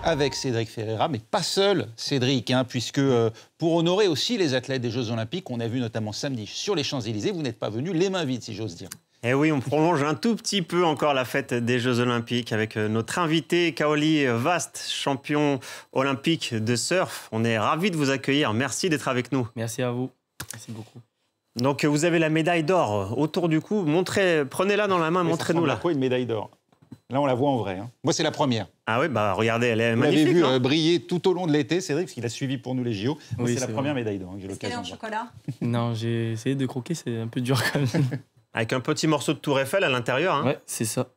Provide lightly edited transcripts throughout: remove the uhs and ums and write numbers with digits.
avec Cédric Ferreira, mais pas seul, Cédric, hein, puisque pour honorer aussi les athlètes des Jeux Olympiques, on a vu notamment samedi sur les Champs-Élysées, vous n'êtes pas venu les mains vides, si j'ose dire. Eh oui, on prolonge un tout petit peu encore la fête des Jeux Olympiques avec notre invité Kaoli Vast, champion olympique de surf. On est ravis de vous accueillir. Merci d'être avec nous. Merci à vous. Merci beaucoup. Donc vous avez la médaille d'or autour du cou. Prenez-la dans la main, montrez-nous là. Quoi une médaille d'or? Là, on la voit en vrai. Hein. Moi, c'est la première. Ah oui, bah regardez, elle est Vous magnifique. Vous l'avez vu briller tout au long de l'été, Cédric, parce qu'il a suivi pour nous les JO. Oui, c'est la première médaille d'or que j'ai l'occasion de voir. Chocolat? Non, j'ai essayé de croquer, c'est un peu dur quand même. Avec un petit morceau de Tour Eiffel à l'intérieur. Hein. Ouais, c'est ça.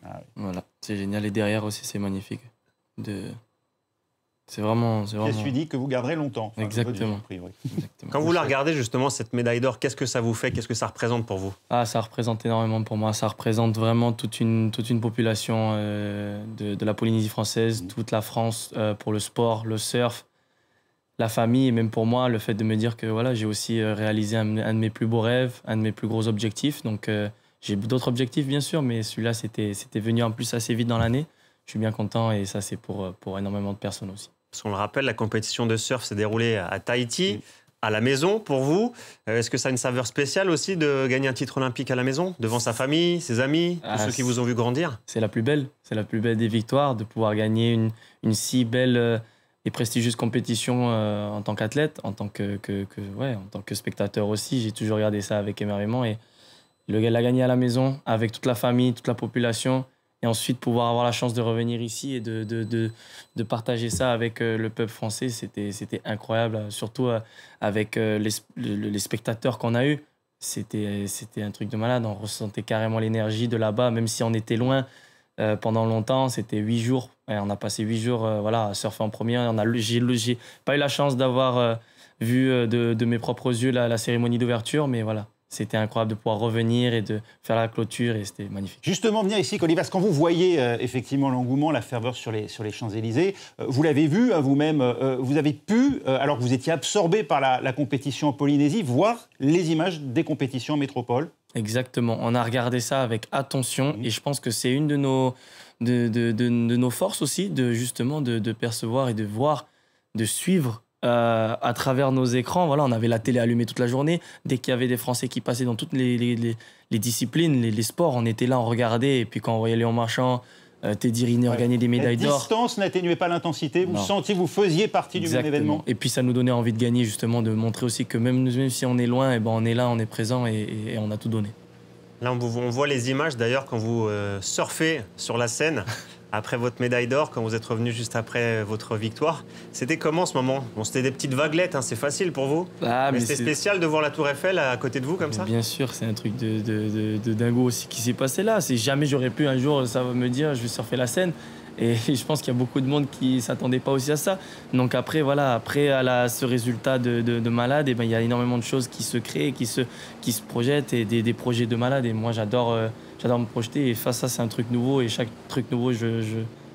Ah oui. Voilà, c'est génial. Et derrière aussi, c'est magnifique. C'est vraiment... Je suis dit que vous garderez longtemps. Enfin, exactement. Exactement. Quand vous la regardez justement, cette médaille d'or, qu'est-ce que ça vous fait? Qu'est-ce que ça représente pour vous? Ah, ça représente énormément pour moi. Ça représente vraiment toute une population de la Polynésie française, toute la France pour le sport, le surf, la famille. Et même pour moi, le fait de me dire que voilà, j'ai aussi réalisé un de mes plus beaux rêves, un de mes plus gros objectifs. Donc j'ai d'autres objectifs bien sûr, mais celui-là, c'était venu en plus assez vite dans l'année. Je suis bien content et ça, c'est pour énormément de personnes aussi. Parce qu'on le rappelle, la compétition de surf s'est déroulée à Tahiti, à la maison pour vous. Est-ce que ça a une saveur spéciale aussi de gagner un titre olympique à la maison, devant sa famille, ses amis, tous ceux qui vous ont vu grandir? C'est la plus belle des victoires, de pouvoir gagner une si belle et prestigieuse compétition en tant qu'athlète, en tant que spectateur aussi. J'ai toujours regardé ça avec émerveillement et le gars l'a gagné à la maison, avec toute la famille, toute la population. Et ensuite, pouvoir avoir la chance de revenir ici et de partager ça avec le peuple français, c'était incroyable. Surtout avec les spectateurs qu'on a eus. C'était un truc de malade. On ressentait carrément l'énergie de là-bas, même si on était loin pendant longtemps. C'était 8 jours. Et on a passé 8 jours à surfer en première. J'ai pas eu la chance d'avoir vu de mes propres yeux la cérémonie d'ouverture, mais voilà. C'était incroyable de pouvoir revenir et de faire la clôture et c'était magnifique. Justement, venir ici, Kaoli Vast, quand vous voyez effectivement l'engouement, la ferveur sur les Champs-Élysées, vous l'avez vu vous-même, vous avez pu, alors que vous étiez absorbé par la compétition en Polynésie, voir les images des compétitions en métropole? Exactement, on a regardé ça avec attention et je pense que c'est une de nos forces aussi, justement de percevoir et de voir, de suivre à travers nos écrans. Voilà, on avait la télé allumée toute la journée. Dès qu'il y avait des Français qui passaient dans toutes les disciplines, les sports, on était là, on regardait. Et puis quand on voyait Léon Marchand, Teddy Riner gagner des médailles d'or... La distance n'atténuait pas l'intensité, vous sentiez que vous faisiez partie du même événement. Et puis ça nous donnait envie de gagner, justement, de montrer aussi que même si on est loin, et ben on est là, on est présent et on a tout donné. Là, on voit les images d'ailleurs quand vous surfez sur la Seine. Après votre médaille d'or, quand vous êtes revenu juste après votre victoire, c'était comment ce moment? Bon, c'était des petites vaguelettes, hein, c'est facile pour vous. Mais c'était spécial de voir la Tour Eiffel à côté de vous comme ça? Bien sûr, c'est un truc de dingo aussi qui s'est passé là. Jamais j'aurais pu un jour, ça va me dire, je vais surfer la Seine. Et je pense qu'il y a beaucoup de monde qui ne s'attendait pas aussi à ça. Donc après, voilà, à ce résultat de malade, et ben, il y a énormément de choses qui se créent, qui se projettent, et des projets de malade. Et moi, j'adore me projeter. Et face à ça, c'est un truc nouveau. Et chaque truc nouveau,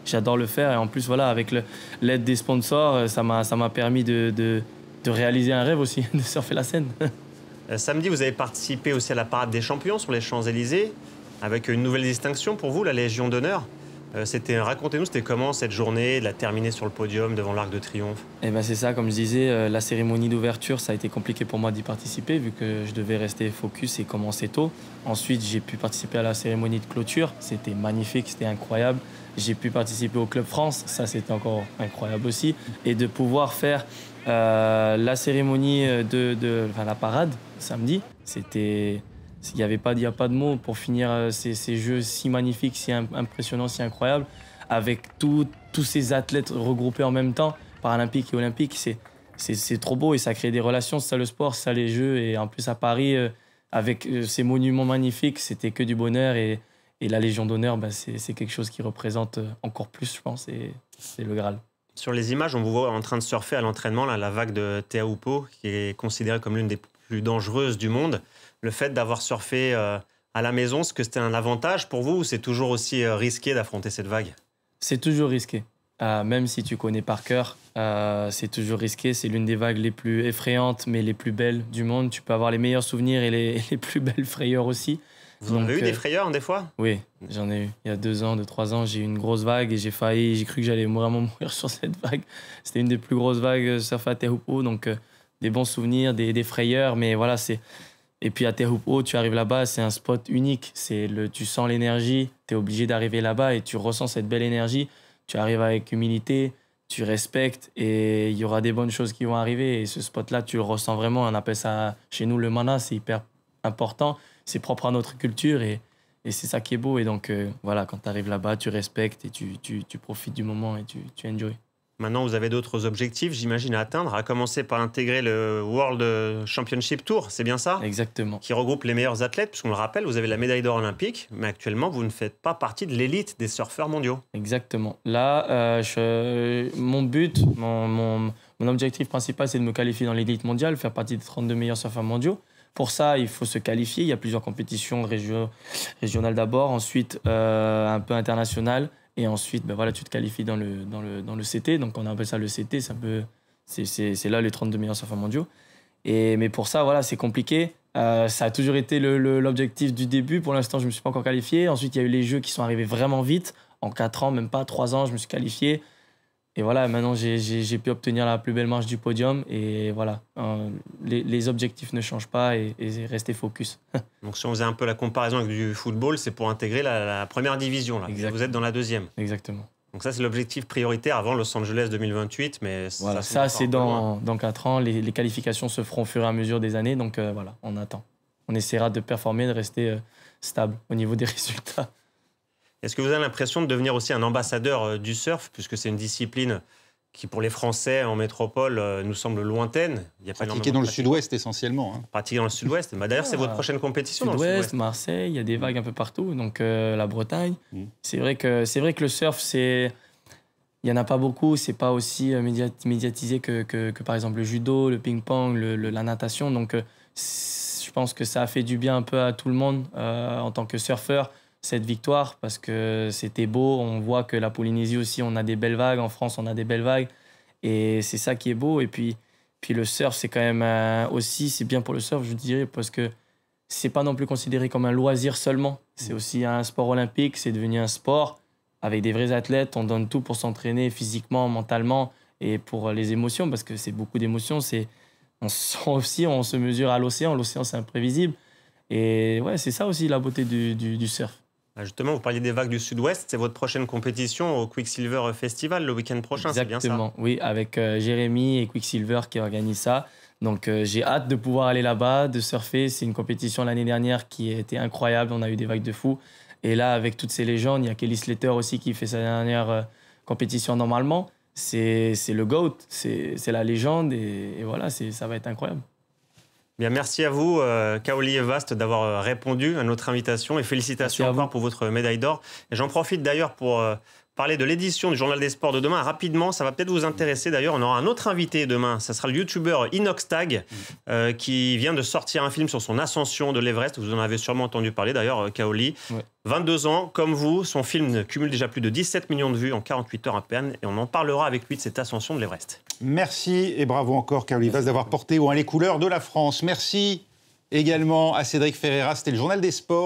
j'adore le faire. Et en plus, voilà, avec l'aide des sponsors, ça m'a permis de réaliser un rêve aussi, de surfer la Seine. Samedi, vous avez participé aussi à la parade des champions sur les Champs-Élysées, avec une nouvelle distinction pour vous, la Légion d'honneur. Racontez-nous, c'était comment cette journée, de la terminer sur le podium devant l'Arc de Triomphe? Eh ben c'est ça, comme je disais, la cérémonie d'ouverture, ça a été compliqué pour moi d'y participer vu que je devais rester focus et commencer tôt. Ensuite, j'ai pu participer à la cérémonie de clôture, c'était magnifique, c'était incroyable. J'ai pu participer au Club France, ça c'était encore incroyable aussi. Et de pouvoir faire la cérémonie la parade samedi, c'était... Il n'y a pas de mots pour finir ces jeux si magnifiques, si impressionnants, si incroyables, avec tous ces athlètes regroupés en même temps, paralympiques et olympiques. C'est trop beau et ça crée des relations, c'est ça le sport, c'est ça les jeux. Et en plus à Paris, avec ces monuments magnifiques, c'était que du bonheur. Et la Légion d'honneur, c'est quelque chose qui représente encore plus, je pense, et c'est le Graal. Sur les images, on vous voit en train de surfer à l'entraînement, la vague de Te Aupo, qui est considérée comme l'une des plus dangereuses du monde. Le fait d'avoir surfé à la maison, est-ce que c'était un avantage pour vous ou c'est toujours aussi risqué d'affronter cette vague? C'est toujours risqué. Même si tu connais par cœur, c'est toujours risqué. C'est l'une des vagues les plus effrayantes, mais les plus belles du monde. Tu peux avoir les meilleurs souvenirs et les plus belles frayeurs aussi. Vous en avez eu des frayeurs des fois? Oui, j'en ai eu. Il y a 2 ans, 3 ans, j'ai eu une grosse vague et j'ai cru que j'allais vraiment mourir sur cette vague. C'était une des plus grosses vagues surf à Teahupo'o, donc des bons souvenirs, des frayeurs, mais voilà, c'est... Et puis à Teahupo'o, tu arrives là-bas, c'est un spot unique. Tu sens l'énergie, tu es obligé d'arriver là-bas et tu ressens cette belle énergie. Tu arrives avec humilité, tu respectes et il y aura des bonnes choses qui vont arriver. Et ce spot-là, tu le ressens vraiment. On appelle ça, chez nous, le mana, c'est hyper important. C'est propre à notre culture et c'est ça qui est beau. Et donc, voilà, quand tu arrives là-bas, tu respectes et tu profites du moment et tu enjoy. Maintenant, vous avez d'autres objectifs, j'imagine, à atteindre, à commencer par intégrer le World Championship Tour, c'est bien ça? Exactement. Qui regroupe les meilleurs athlètes, puisqu'on le rappelle, vous avez la médaille d'or olympique, mais actuellement, vous ne faites pas partie de l'élite des surfeurs mondiaux. Exactement. Là, mon but, mon objectif principal, c'est de me qualifier dans l'élite mondiale, faire partie des 32 meilleurs surfeurs mondiaux. Pour ça, il faut se qualifier. Il y a plusieurs compétitions régionales d'abord, ensuite un peu internationales. Et ensuite, voilà, tu te qualifies dans le CT. Donc, on appelle ça le CT. C'est là les 32 meilleurs surfeurs mondiaux. Mais pour ça, voilà, c'est compliqué. Ça a toujours été l'objectif du début. Pour l'instant, je ne me suis pas encore qualifié. Ensuite, il y a eu les Jeux qui sont arrivés vraiment vite. En 4 ans, même pas 3 ans, je me suis qualifié. Et voilà, maintenant, j'ai pu obtenir la plus belle marche du podium. Et voilà, les objectifs ne changent pas et rester focus. Donc, si on faisait un peu la comparaison avec du football, c'est pour intégrer la première division. Là. Vous êtes dans la deuxième. Exactement. Donc ça, c'est l'objectif prioritaire avant Los Angeles 2028. Mais voilà, ça c'est dans 4 ans. Les qualifications se feront au fur et à mesure des années. Donc voilà, on attend. On essaiera de performer, de rester stable au niveau des résultats. Est-ce que vous avez l'impression de devenir aussi un ambassadeur du surf, puisque c'est une discipline qui, pour les Français en métropole, nous semble lointaine? Il y a pratiqué dans le sud-ouest essentiellement. Hein. Pratiqué dans le sud-ouest. D'ailleurs, c'est votre prochaine compétition sud-ouest, dans le sud-ouest. Marseille, il y a des vagues un peu partout. Donc la Bretagne. C'est vrai que le surf, il n'y en a pas beaucoup. C'est pas aussi médiatisé que par exemple le judo, le ping-pong, la natation. Donc je pense que ça a fait du bien un peu à tout le monde en tant que surfeur. Cette victoire, parce que c'était beau. On voit que la Polynésie aussi, on a des belles vagues. En France, on a des belles vagues. Et c'est ça qui est beau. Et puis le surf, c'est quand même aussi, c'est bien pour le surf, je dirais, parce que c'est pas non plus considéré comme un loisir seulement. C'est aussi un sport olympique. C'est devenu un sport avec des vrais athlètes. On donne tout pour s'entraîner physiquement, mentalement et pour les émotions, parce que c'est beaucoup d'émotions. On se mesure à l'océan. L'océan, c'est imprévisible. Et ouais, c'est ça aussi la beauté du surf. Justement, vous parliez des vagues du Sud-Ouest. C'est votre prochaine compétition au Quicksilver Festival le week-end prochain, c'est bien ça? Exactement, oui, avec Jérémy et Quicksilver qui organisent ça. Donc j'ai hâte de pouvoir aller là-bas, de surfer. C'est une compétition l'année dernière qui a été incroyable. On a eu des vagues de fou. Et là, avec toutes ces légendes, il y a Kelly Slater aussi qui fait sa dernière compétition normalement. C'est le GOAT, c'est la légende. Et voilà, ça va être incroyable. Bien, merci à vous, Kaoli Evast, d'avoir répondu à notre invitation et félicitations encore pour votre médaille d'or. Et j'en profite d'ailleurs pour parler de l'édition du Journal des Sports de demain. Rapidement, ça va peut-être vous intéresser d'ailleurs. On aura un autre invité demain. Ça sera le youtubeur Inoxtag qui vient de sortir un film sur son ascension de l'Everest. Vous en avez sûrement entendu parler d'ailleurs, Kaoli. Ouais. 22 ans, comme vous, son film cumule déjà plus de 17 millions de vues en 48 heures à peine. Et on en parlera avec lui de cette ascension de l'Everest. Merci et bravo encore, Kaoli Evast, d'avoir porté haut les couleurs de la France. Merci également à Cédric Ferreira. C'était le Journal des Sports.